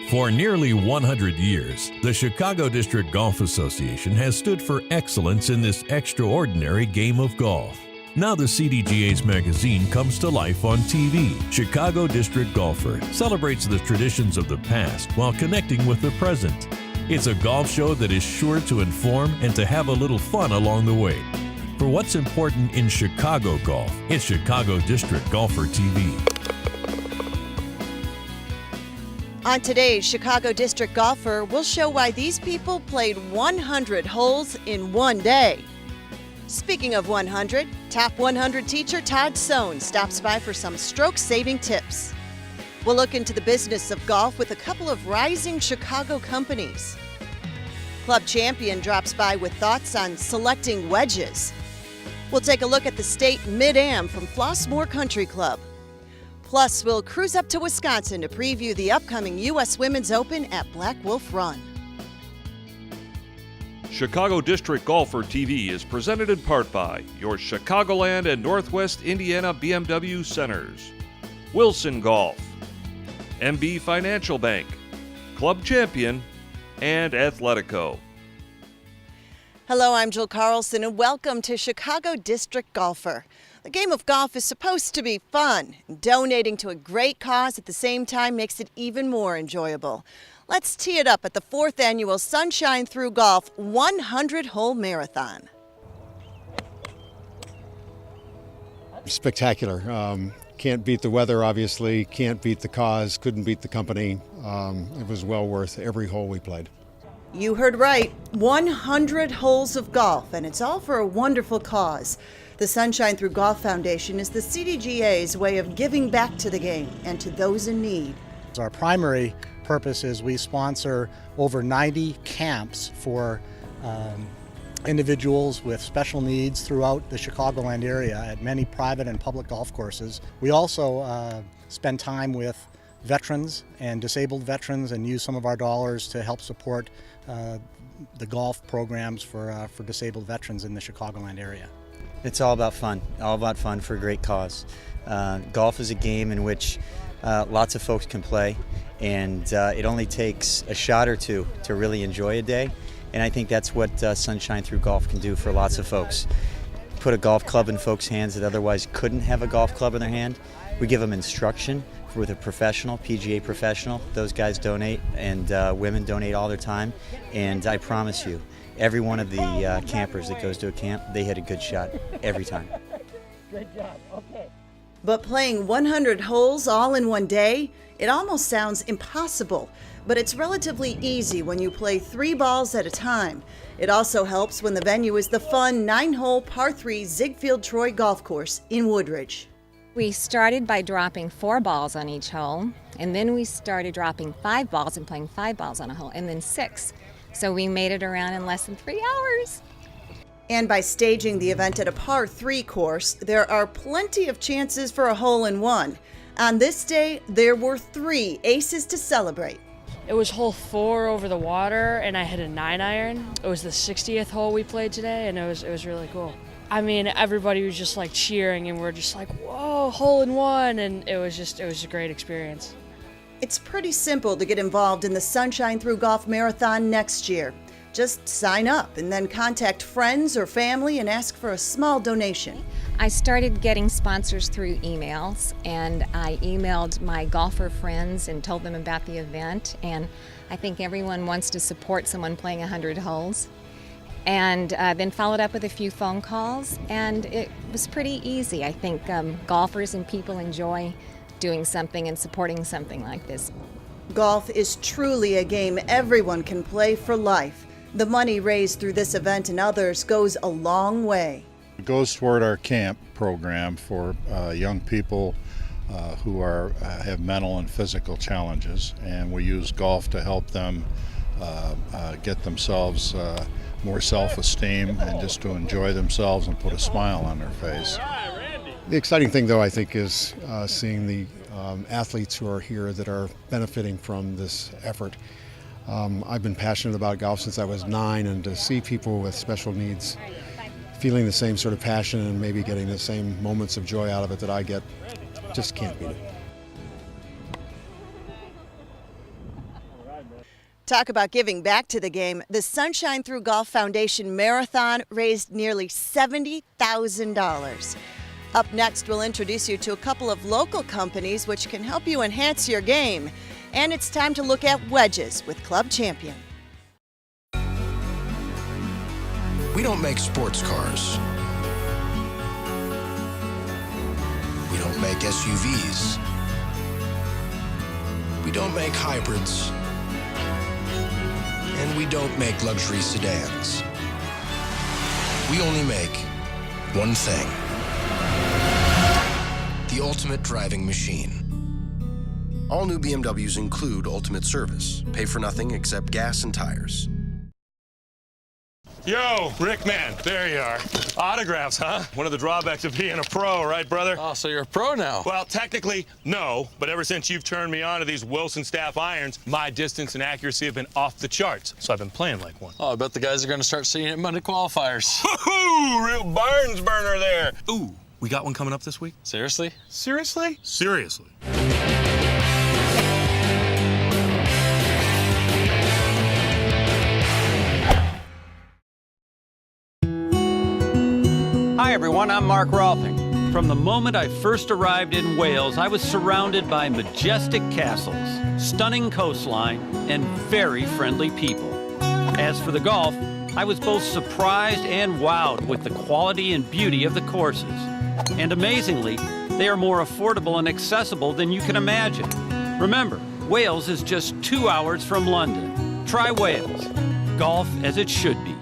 For nearly 100 years, the Chicago District Golf Association has stood for excellence in this extraordinary game of golf. Now the CDTA's magazine comes to life on TV. Chicago District Golfer celebrates the traditions of the past while connecting with the present. It's a golf show that is sure to inform and to have a little fun along the way. For what's important in Chicago golf, it's Chicago District Golfer TV. On today's Chicago District Golfer, we'll show why these people played 100 holes in one day. Speaking of 100, top 100 teacher Todd Sones stops by for some stroke-saving tips. We'll look into the business of golf with a couple of rising Chicago companies. Club Champion drops by with thoughts on selecting wedges. We'll take a look at the state MidAm from Flossmoor Country Club. Plus, we'll cruise up to Wisconsin to preview the upcoming U.S. Women's Open at Blackwolf Run. Chicago District Golfer TV is presented in part by your Chicagoland and Northwest Indiana BMW Centers, Wilson Golf, MB Financial Bank, Club Champion, and Athletico. Hello, I'm Jill Carlson, and welcome to Chicago District Golfer. The game of golf is supposed to be fun. Donating to a great cause at the same time makes it even more enjoyable. Let's tee it up at the 4th annual Sunshine Through Golf 100-hole marathon. Spectacular. Can't beat the weather, obviously. Can't beat the cause. Couldn't beat the company. It was well worth every hole we played. You heard right. 100 holes of golf, and it's all for a wonderful cause. The Sunshine Through Golf Foundation is the CDGA's way of giving back to the game and to those in need. Our primary purpose is we sponsor over 90 camps for individuals with special needs throughout the Chicagoland area at many private and public golf courses. We also spend time with veterans and disabled veterans and use some of our dollars to help support the golf programs for disabled veterans in the Chicagoland area. It's all about fun for a great cause. Golf is a game in which lots of folks can play, and it only takes a shot or two to really enjoy a day, and I think that's what Sunshine Through Golf can do for lots of folks. Put a golf club in folks' hands that otherwise couldn't have a golf club in their hand. We give them instruction with a professional, PGA professional. Those guys donate, and women donate all their time, and I promise you, every one of the campers that goes to a camp, they hit a good shot every time. Good job. Okay. But playing 100 holes all in one day, it almost sounds impossible. But it's relatively easy when you play 3 balls at a time. It also helps when the venue is the fun 9-hole par 3 Ziegfeld Troy Golf Course in Woodridge. We started by dropping 4 balls on each hole, and then we started dropping 5 balls and playing 5 balls on a hole, and then 6. So we made it around in less than 3 hours. And by staging the event at a par 3 course, there are plenty of chances for a hole-in-one. On this day, there were 3 aces to celebrate. It was hole 4 over the water, and I hit a 9-iron. It was the 60th hole we played today, and it was really cool. I mean, everybody was just like cheering, and we're just like, whoa, hole-in-one, and it was a great experience. It's pretty simple to get involved in the Sunshine Through Golf Marathon next year. Just sign up and then contact friends or family and ask for a small donation. I started getting sponsors through emails, and I emailed my golfer friends and told them about the event, and I think everyone wants to support someone playing 100 holes. And then followed up with a few phone calls, and it was pretty easy. I think golfers and people enjoy doing something and supporting something like this. Golf is truly a game everyone can play for life. The money raised through this event and others goes a long way. It goes toward our camp program for young people who have mental and physical challenges, and we use golf to help them get themselves more self-esteem and just to enjoy themselves and put a smile on their face. The exciting thing, though, I think, is seeing the athletes who are here that are benefiting from this effort. I've been passionate about golf since I was 9, and to see people with special needs feeling the same sort of passion and maybe getting the same moments of joy out of it that I get, just can't beat it. Talk about giving back to the game. The Sunshine Through Golf Foundation Marathon raised nearly $70,000. Up next, we'll introduce you to a couple of local companies which can help you enhance your game. And it's time to look at wedges with Club Champion. We don't make sports cars. We don't make SUVs. We don't make hybrids. And we don't make luxury sedans. We only make one thing. The ultimate driving machine. All new BMWs include ultimate service. Pay for nothing except gas and tires. Yo, Brickman, there you are. Autographs, huh? One of the drawbacks of being a pro, right, brother? Oh, so you're a pro now? Well, technically, no, but ever since you've turned me on to these Wilson staff irons, my distance and accuracy have been off the charts, so I've been playing like one. Oh, I bet the guys are going to start seeing it in Monday qualifiers. Woohoo! Real Barnes burner there. Ooh, we got one coming up this week? Seriously? Seriously? Seriously. Hi everyone, I'm Mark Rolfing. From the moment I first arrived in Wales, I was surrounded by majestic castles, stunning coastline, and very friendly people. As for the golf, I was both surprised and wowed with the quality and beauty of the courses. And amazingly, they are more affordable and accessible than you can imagine. Remember, Wales is just 2 hours from London. Try Wales. Golf as it should be.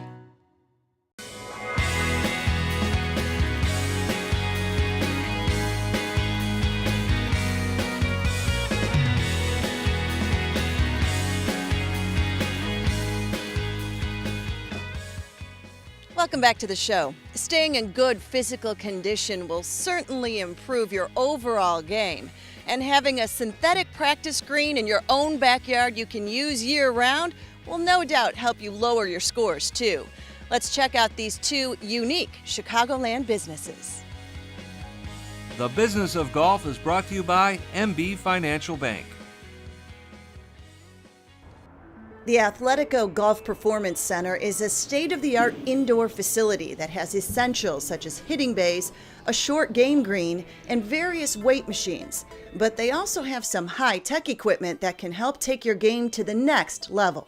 Welcome back to the show. Staying in good physical condition will certainly improve your overall game. And having a synthetic practice green in your own backyard you can use year-round will no doubt help you lower your scores too. Let's check out these two unique Chicagoland businesses. The Business of Golf is brought to you by MB Financial Bank. The Athletico Golf Performance Center is a state-of-the-art indoor facility that has essentials such as hitting bays, a short game green, and various weight machines. But they also have some high-tech equipment that can help take your game to the next level.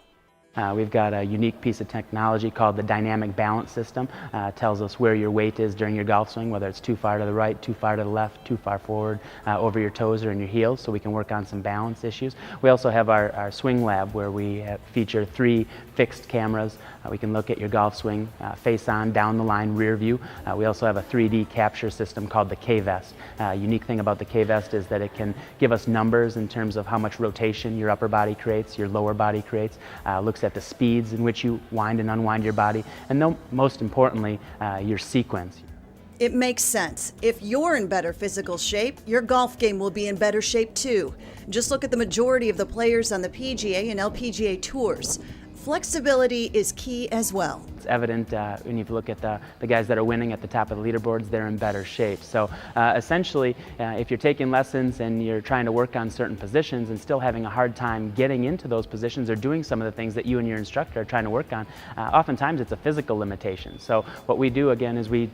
We've got a unique piece of technology called the dynamic balance system. It tells us where your weight is during your golf swing, whether it's too far to the right, too far to the left, too far forward, over your toes or in your heels, so we can work on some balance issues. We also have our swing lab where we feature 3 fixed cameras. We can look at your golf swing face on, down the line, rear view. We also have a 3D capture system called the K-Vest. Unique thing about the K-Vest is that it can give us numbers in terms of how much rotation your upper body creates, your lower body creates, looks at the speeds in which you wind and unwind your body, and most importantly, your sequence. It makes sense. If you're in better physical shape, your golf game will be in better shape too. Just look at the majority of the players on the PGA and LPGA tours. Flexibility is key as well. It's evident when you look at the guys that are winning at the top of the leaderboards, they're in better shape. So essentially, if you're taking lessons and you're trying to work on certain positions and still having a hard time getting into those positions or doing some of the things that you and your instructor are trying to work on, oftentimes it's a physical limitation. So what we do again is we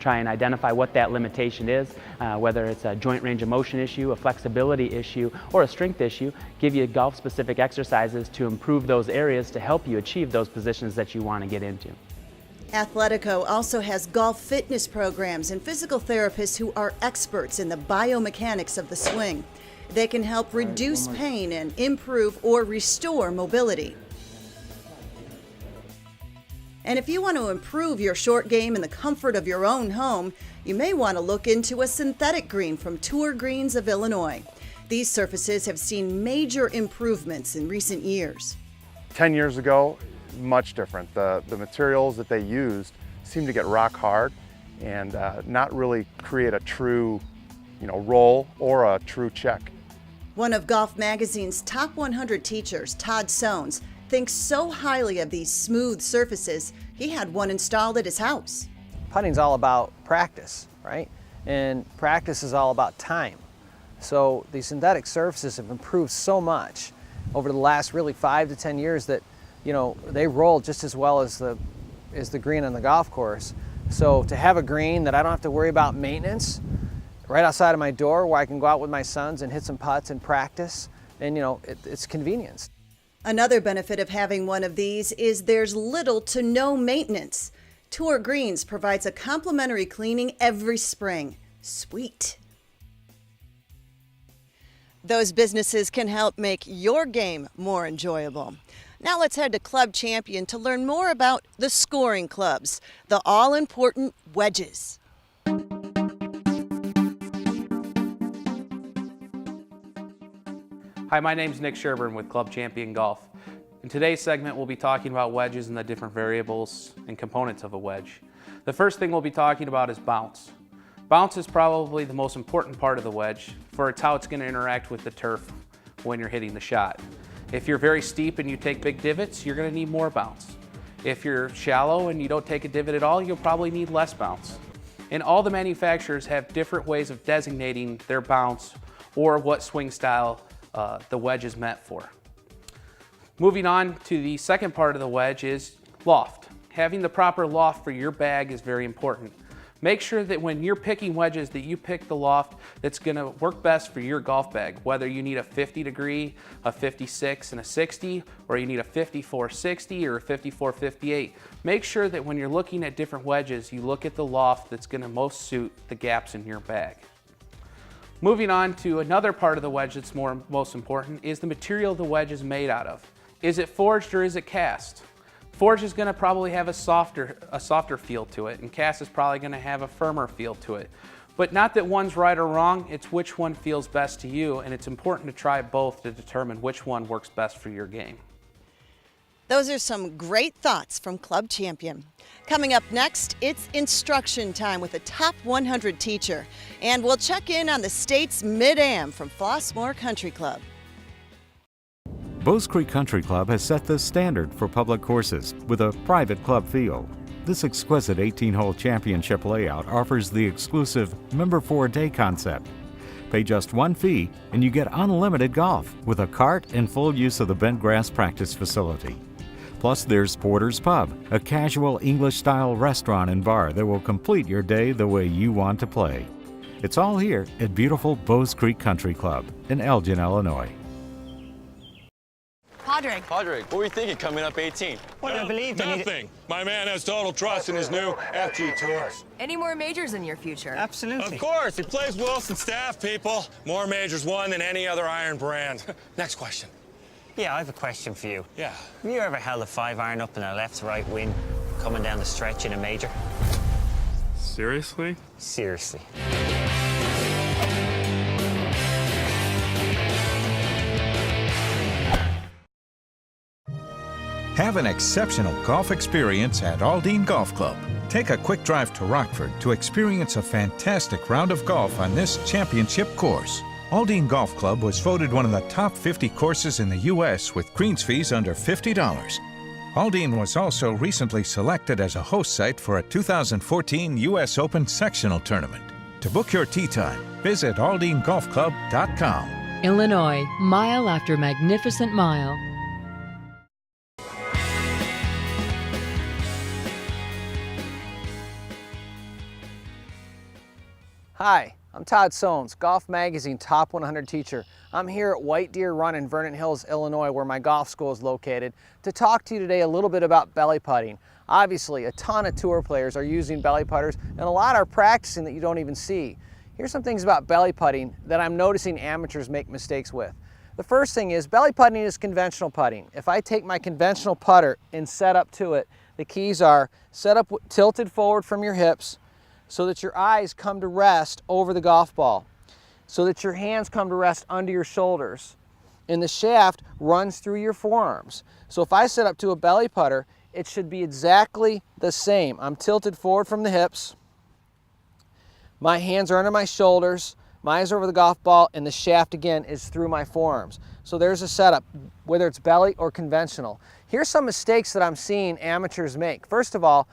try and identify what that limitation is, whether it's a joint range of motion issue, a flexibility issue, or a strength issue, give you golf-specific exercises to improve those areas to help you achieve those positions that you want to get into. Athletico also has golf fitness programs and physical therapists who are experts in the biomechanics of the swing. They can help reduce pain and improve or restore mobility. And if you want to improve your short game in the comfort of your own home, you may want to look into a synthetic green from Tour Greens of Illinois. These surfaces have seen major improvements in recent years. 10 years ago, much different. The materials that they used seem to get rock hard and not really create a true, roll or a true check. One of Golf Magazine's top 100 teachers, Todd Sones, thinks so highly of these smooth surfaces, he had one installed at his house. Putting's all about practice, right? And practice is all about time. So these synthetic surfaces have improved so much over the last really 5 to 10 years that, you know, they roll just as well as the green on the golf course. So to have a green that I don't have to worry about maintenance right outside of my door, where I can go out with my sons and hit some putts and practice, and you know, it's convenience. Another benefit of having one of these is there's little to no maintenance. Tour Greens provides a complimentary cleaning every spring. Sweet. Those businesses can help make your game more enjoyable. Now let's head to Club Champion to learn more about the scoring clubs, the all-important wedges. Hi, my name's Nick Sherburne with Club Champion Golf. In today's segment, we'll be talking about wedges and the different variables and components of a wedge. The first thing we'll be talking about is bounce. Bounce is probably the most important part of the wedge, for it's how it's going to interact with the turf when you're hitting the shot. If you're very steep and you take big divots, you're going to need more bounce. If you're shallow and you don't take a divot at all, you'll probably need less bounce. And all the manufacturers have different ways of designating their bounce or what swing style the wedge is meant for. Moving on to the second part of the wedge is loft. Having the proper loft for your bag is very important. Make sure that when you're picking wedges that you pick the loft that's going to work best for your golf bag, whether you need a 50 degree, a 56 and a 60, or you need a 54-60 or a 54-58. Make sure that when you're looking at different wedges, you look at the loft that's going to most suit the gaps in your bag. Moving on to another part of the wedge that's most important is the material the wedge is made out of. Is it forged or is it cast? Forged is going to probably have a softer feel to it, and cast is probably going to have a firmer feel to it. But not that one's right or wrong, it's which one feels best to you, and it's important to try both to determine which one works best for your game. Those are some great thoughts from Club Champion. Coming up next, it's instruction time with a top 100 teacher, and we'll check in on the state's MidAm from Flossmoor Country Club. Bowes Creek Country Club has set the standard for public courses with a private club feel. This exquisite 18-hole championship layout offers the exclusive Member for a Day concept. Pay just one fee and you get unlimited golf with a cart and full use of the bent grass practice facility. Plus there's Porter's Pub, a casual English-style restaurant and bar that will complete your day the way you want to play. It's all here at beautiful Bowes Creek Country Club in Elgin, Illinois. Padraig, what were you thinking coming up 18? What do you believe? Nothing. My man has total trust in his new FG Tours. Any more majors in your future? Absolutely. Of course. He plays Wilson Staff, people. More majors won than any other iron brand. Next question. Yeah, I have a question for you. Yeah. Have you ever held a 5-iron up in a left-right wind coming down the stretch in a major? Seriously? Seriously. Have an exceptional golf experience at Aldine Golf Club. Take a quick drive to Rockford to experience a fantastic round of golf on this championship course. Aldine Golf Club was voted one of the top 50 courses in the U.S. with greens fees under $50. Aldine was also recently selected as a host site for a 2014 U.S. Open sectional tournament. To book your tee time, visit aldinegolfclub.com. Illinois, mile after magnificent mile. Hi, I'm Todd Sones, Golf Magazine Top 100 teacher. I'm here at White Deer Run in Vernon Hills, Illinois, where my golf school is located, to talk to you today a little bit about belly putting. Obviously, a ton of tour players are using belly putters, and a lot are practicing that you don't even see. Here's some things about belly putting that I'm noticing amateurs make mistakes with. The first thing is belly putting is conventional putting. If I take my conventional putter and set up to it, the keys are set up tilted forward from your hips, so that your eyes come to rest over the golf ball, so that your hands come to rest under your shoulders, and the shaft runs through your forearms. So if I set up to a belly putter, it should be exactly the same. I'm tilted forward from the hips, my hands are under my shoulders, my eyes are over the golf ball, and the shaft again is through my forearms. So there's a setup, whether it's belly or conventional. Here's some mistakes that I'm seeing amateurs make. First of all,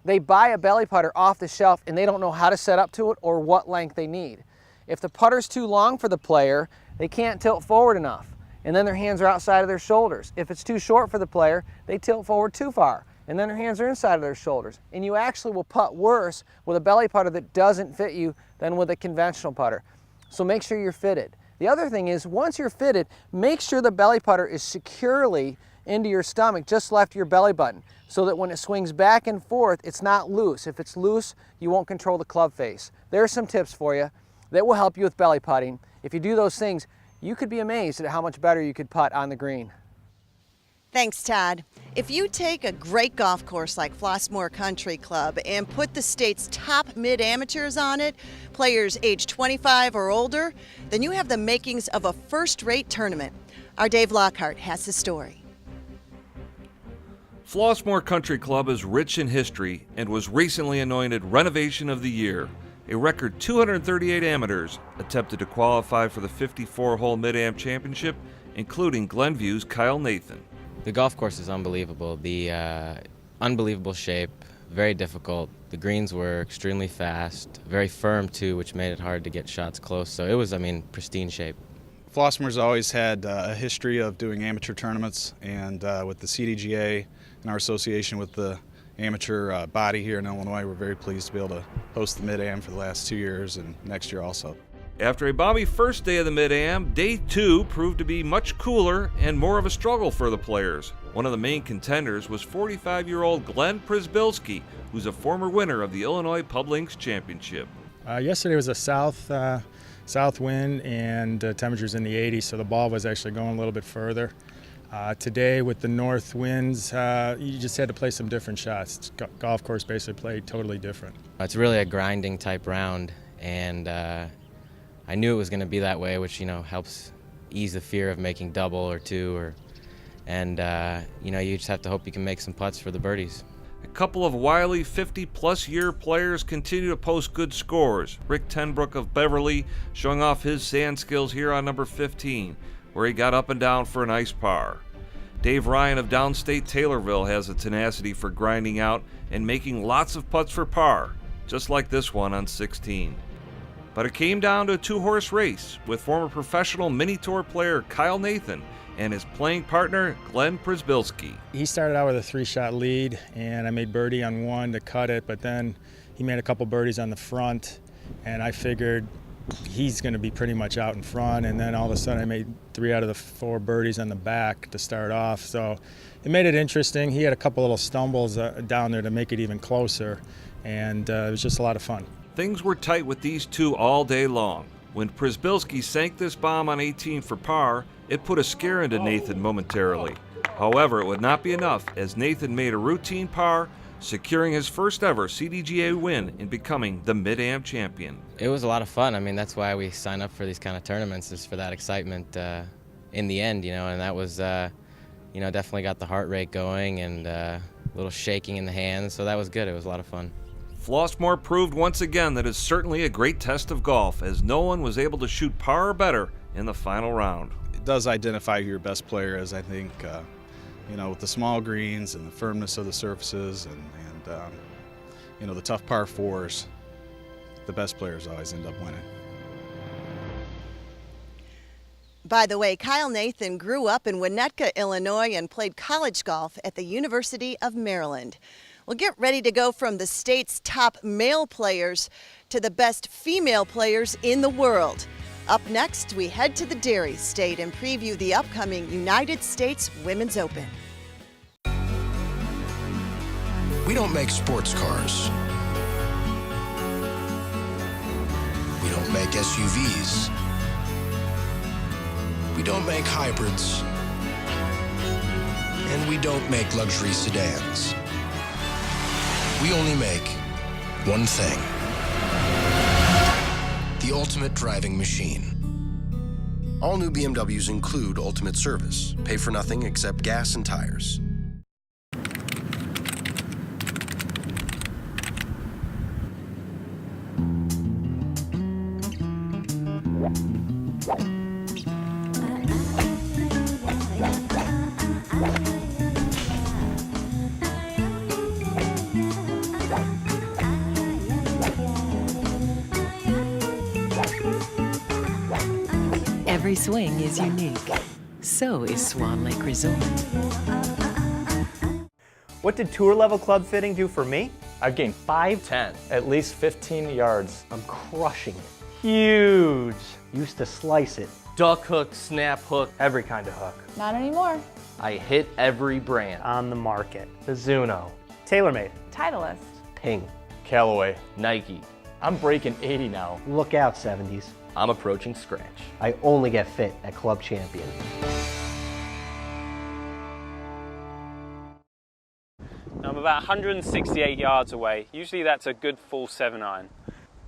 they buy a belly putter off the shelf and they don't know how to set up to it or what length they need. If the putter's too long for the player, they can't tilt forward enough. and then their hands are outside of their shoulders. If it's too short for the player, they tilt forward too far, and then their hands are inside of their shoulders. And you actually will putt worse with a belly putter that doesn't fit you than with a conventional putter. So make sure you're fitted. The other thing is, once you're fitted, make sure the belly putter is securely into your stomach, just left of your belly button, so that when it swings back and forth, it's not loose. If it's loose, you won't control the club face. There are some tips for you that will help you with belly putting. If you do those things, you could be amazed at how much better you could putt on the green. Thanks, Todd. If you take a great golf course like Flossmoor Country Club and put the state's top mid-amateurs on it, players age 25 or older, then you have the makings of a first-rate tournament. Our Dave Lockhart has the story. Flossmoor Country Club is rich in history and was recently anointed Renovation of the Year. A record 238 amateurs attempted to qualify for the 54-hole MidAm Championship, including Glenview's Kyle Nathan. The golf course is unbelievable. The unbelievable shape, very difficult. The greens were extremely fast, very firm too, which made it hard to get shots close. So it was, pristine shape. Flossmoor's always had a history of doing amateur tournaments, and with the CDTA and our association with the amateur body here in Illinois, we're very pleased to be able to host the Mid-Am for the last 2 years and next year also. After a balmy first day of the Mid-Am, day 2 proved to be much cooler and more of a struggle for the players. One of the main contenders was 45-year-old Glenn Przybylski, who's a former winner of the Illinois Pub Links Championship. Yesterday was a south wind and temperatures in the 80s, so the ball was actually going a little bit further. Today with the north winds, you just had to play some different shots. Golf course basically played totally different. It's really a grinding type round, and I knew it was going to be that way, which helps ease the fear of making double or two, and you just have to hope you can make some putts for the birdies. A couple of wily 50-plus year players continue to post good scores. Rick Tenbrook of Beverly showing off his sand skills here on number 15, where he got up and down for a nice par. Dave Ryan of downstate Taylorville has a tenacity for grinding out and making lots of putts for par, just like this one on 16. But it came down to a 2-horse race with former professional mini tour player Kyle Nathan and his playing partner Glenn Przybylski. He started out with a 3-shot lead, and I made birdie on one to cut it, but then he made a couple birdies on the front, and I figured he's going to be pretty much out in front, and then all of a sudden I made 3 out of the 4 birdies on the back to start off. So it made it interesting. He had a couple little stumbles down there to make it even closer, and it was just a lot of fun. Things were tight with these two all day long. When Przybylski sank this bomb on 18 for par, it put a scare into Nathan momentarily. However, it would not be enough, as Nathan made a routine par, securing his first ever CDGA win in becoming the Mid-Am champion. It was a lot of fun. That's why we sign up for these kind of tournaments, is for that excitement in the end, and that was, definitely got the heart rate going and a little shaking in the hands, so that was good. It was a lot of fun. Flossmoor proved once again that it's certainly a great test of golf, as no one was able to shoot par or better in the final round. It does identify who your best player is, I think, with the small greens and the firmness of the surfaces and the tough par 4s, the best players always end up winning. By the way, Kyle Nathan grew up in Winnetka, Illinois, and played college golf at the University of Maryland. Well, get ready to go from the state's top male players to the best female players in the world. Up next, we head to the Dairy State and preview the upcoming United States Women's Open. We don't make sports cars. We don't make SUVs. We don't make hybrids. And we don't make luxury sedans. We only make one thing: the ultimate driving machine. All new BMWs include ultimate service. Pay for nothing except gas and tires. Every swing is unique. So is Swan Lake Resort. What did tour level club fitting do for me? I've gained 5'10", at least 15 yards. I'm crushing it. Huge. Used to slice it. Duck hook, snap hook, every kind of hook. Not anymore. I hit every brand on the market. Mizuno, TaylorMade, Titleist, Ping, Callaway, Nike. I'm breaking 80 now. Look out, 70s. I'm approaching scratch. I only get fit at Club Champion. I'm about 168 yards away. Usually that's a good full 7-iron.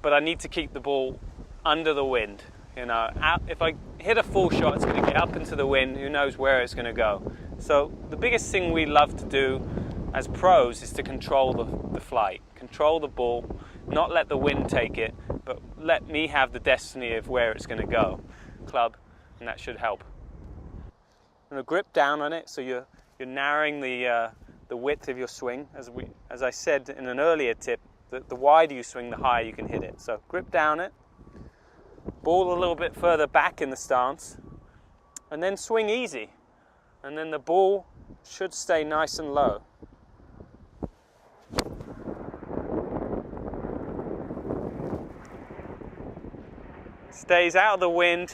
But I need to keep the ball under the wind. You know, if I hit a full shot, it's going to get up into the wind. Who knows where it's going to go? So the biggest thing we love to do as pros is to control the flight. Control the ball, not let the wind take it, but let me have the destiny of where it's going to go. Club, and that should help. I'm going to grip down on it so you're narrowing the width of your swing. As I said in an earlier tip, the wider you swing, the higher you can hit it. So grip down it, ball a little bit further back in the stance, and then swing easy. And then the ball should stay nice and low. Stays out of the wind,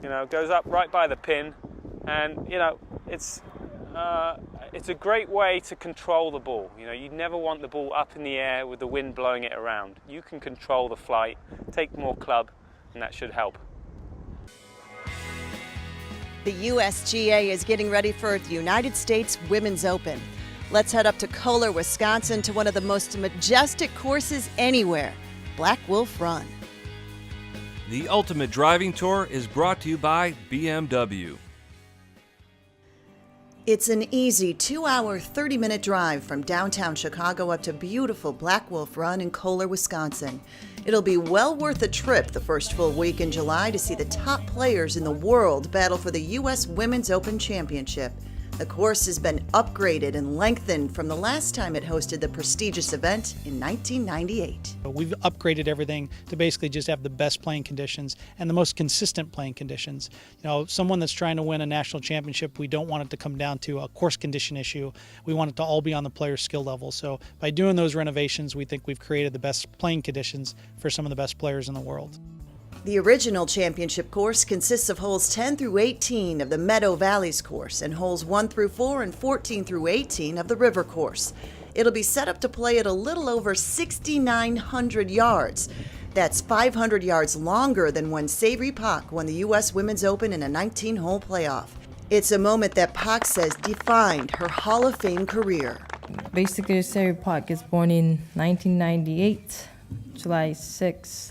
you know, goes up right by the pin, and you know, it's a great way to control the ball. You know, you never want the ball up in the air with the wind blowing it around. You can control the flight, take more club, and that should help. The USGA is getting ready for the United States Women's Open. Let's head up to Kohler, Wisconsin to one of the most majestic courses anywhere, Blackwolf Run. The Ultimate Driving Tour is brought to you by BMW. It's an easy 2-hour, 30-minute drive from downtown Chicago up to beautiful Blackwolf Run in Kohler, Wisconsin. It'll be well worth a trip the first full week in July to see the top players in the world battle for the U.S. Women's Open Championship. The course has been upgraded and lengthened from the last time it hosted the prestigious event in 1998. We've upgraded everything to basically just have the best playing conditions and the most consistent playing conditions. You know, someone that's trying to win a national championship, we don't want it to come down to a course condition issue. We want it to all be on the player's skill level. So by doing those renovations, we think we've created the best playing conditions for some of the best players in the world. The original championship course consists of holes 10 through 18 of the Meadow Valleys course and holes 1 through 4 and 14 through 18 of the River course. It'll be set up to play at a little over 6,900 yards. That's 500 yards longer than when Savory Pak won the U.S. Women's Open in a 19-hole playoff. It's a moment that Pak says defined her Hall of Fame career. Basically, Savory Pak is born in 1998, July 6th.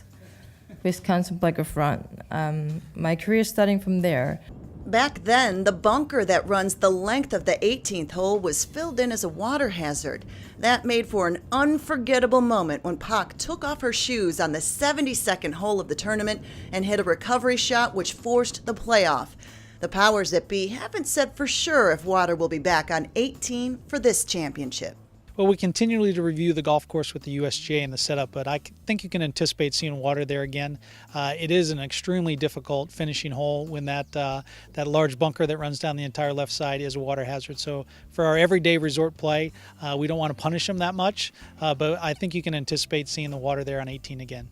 Wisconsin Blackwolf Run. My career starting from there. Back then, the bunker that runs the length of the 18th hole was filled in as a water hazard. That made for an unforgettable moment when Pak took off her shoes on the 72nd hole of the tournament and hit a recovery shot which forced the playoff. The powers that be haven't said for sure if water will be back on 18 for this championship. Well, we continually to review the golf course with the USGA and the setup, but I think you can anticipate seeing water there again. It is an extremely difficult finishing hole when that large bunker that runs down the entire left side is a water hazard. So for our everyday resort play, we don't want to punish them that much, but I think you can anticipate seeing the water there on 18 again.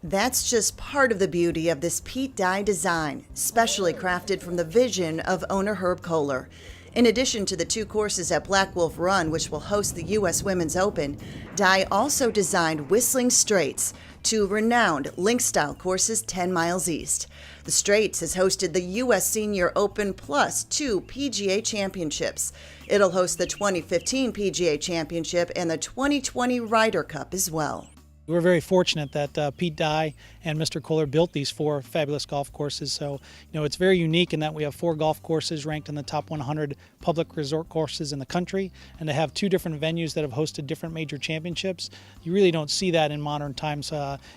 That's just part of the beauty of this peat dye design, specially crafted from the vision of owner Herb Kohler. In addition to the 2 courses at Blackwolf Run, which will host the U.S. Women's Open, Dye also designed Whistling Straits, 2 renowned link-style courses 10 miles east. The Straits has hosted the U.S. Senior Open plus 2 PGA Championships. It'll host the 2015 PGA Championship and the 2020 Ryder Cup as well. We're very fortunate that Pete Dye and Mr. Kohler built these 4 fabulous golf courses. So, it's very unique in that we have 4 golf courses ranked in the top 100 public resort courses in the country, and to have 2 different venues that have hosted different major championships. You really don't see that in modern times.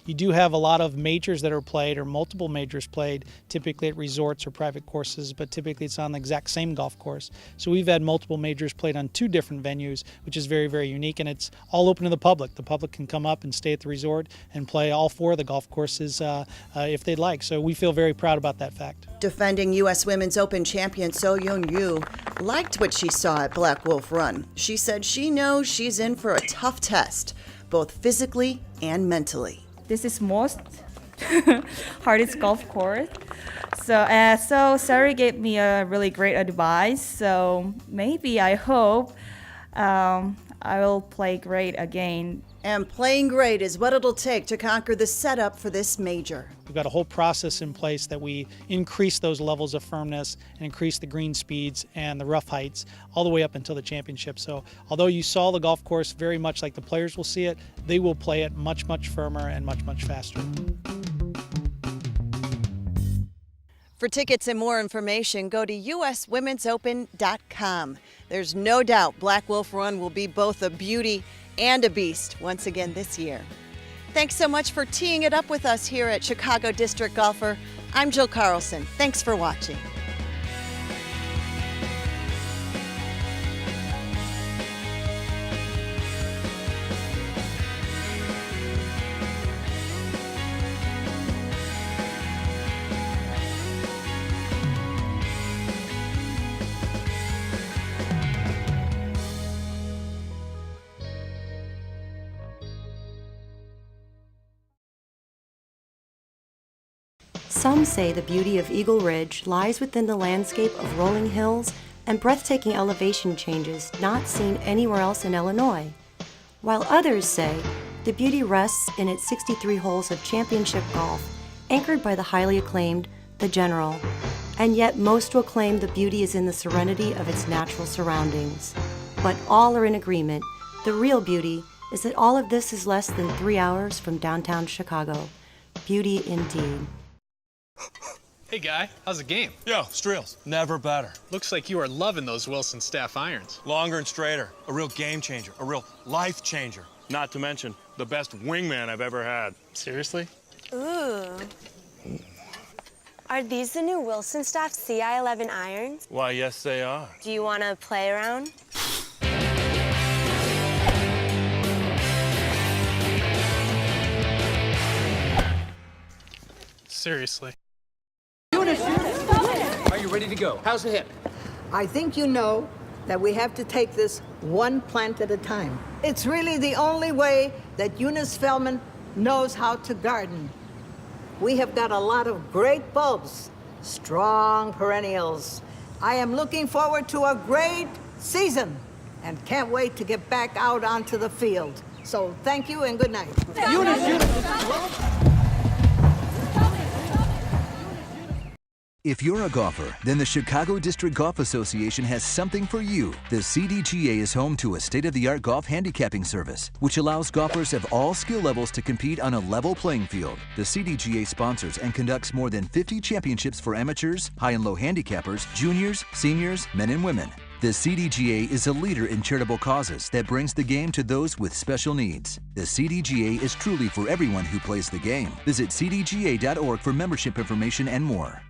You do have a lot of majors that are played or multiple majors played, typically at resorts or private courses, but typically it's on the exact same golf course. So we've had multiple majors played on 2 different venues, which is very, very unique, and it's all open to the public. The public can come up and stay at the resort and play all 4 of the golf courses if they'd like. So we feel very proud about that fact. Defending U.S. Women's Open champion So-Yoon Ryu liked what she saw at Blackwolf Run. She said she knows she's in for a tough test, both physically and mentally. This is most hardest golf course. So Sari gave me a really great advice. So maybe I hope I will play great again. And playing great is what it'll take to conquer the setup for this major. We've got a whole process in place that we increase those levels of firmness and increase the green speeds and the rough heights all the way up until the championship. So although you saw the golf course very much like the players will see it, they will play it much, much firmer and much, much faster. For tickets and more information, go to uswomensopen.com. There's no doubt Blackwolf Run will be both a beauty and a beast once again this year. Thanks so much for teeing it up with us here at Chicago District Golfer. I'm Jill Carlson. Thanks for watching. Some say the beauty of Eagle Ridge lies within the landscape of rolling hills and breathtaking elevation changes not seen anywhere else in Illinois, while others say the beauty rests in its 63 holes of championship golf, anchored by the highly acclaimed The General, and yet most will claim the beauty is in the serenity of its natural surroundings. But all are in agreement, the real beauty is that all of this is less than 3 hours from downtown Chicago. Beauty indeed. Hey guy, how's the game? Yo, Streels, never better. Looks like you are loving those Wilson Staff irons. Longer and straighter, a real game changer, a real life changer. Not to mention, the best wingman I've ever had. Seriously? Ooh. Are these the new Wilson Staff CI11 irons? Why, yes they are. Do you want to play around? Seriously. Are you ready to go? How's the hip? I think you know that we have to take this one plant at a time. It's really the only way that Eunice Fellman knows how to garden. We have got a lot of great bulbs, strong perennials. I am looking forward to a great season and can't wait to get back out onto the field. So thank you and good night. Eunice! If you're a golfer, then the Chicago District Golf Association has something for you. The CDTA is home to a state-of-the-art golf handicapping service, which allows golfers of all skill levels to compete on a level playing field. The CDGA sponsors and conducts more than 50 championships for amateurs, high and low handicappers, juniors, seniors, men and women. The CDGA is a leader in charitable causes that brings the game to those with special needs. The CDGA is truly for everyone who plays the game. Visit cdga.org for membership information and more.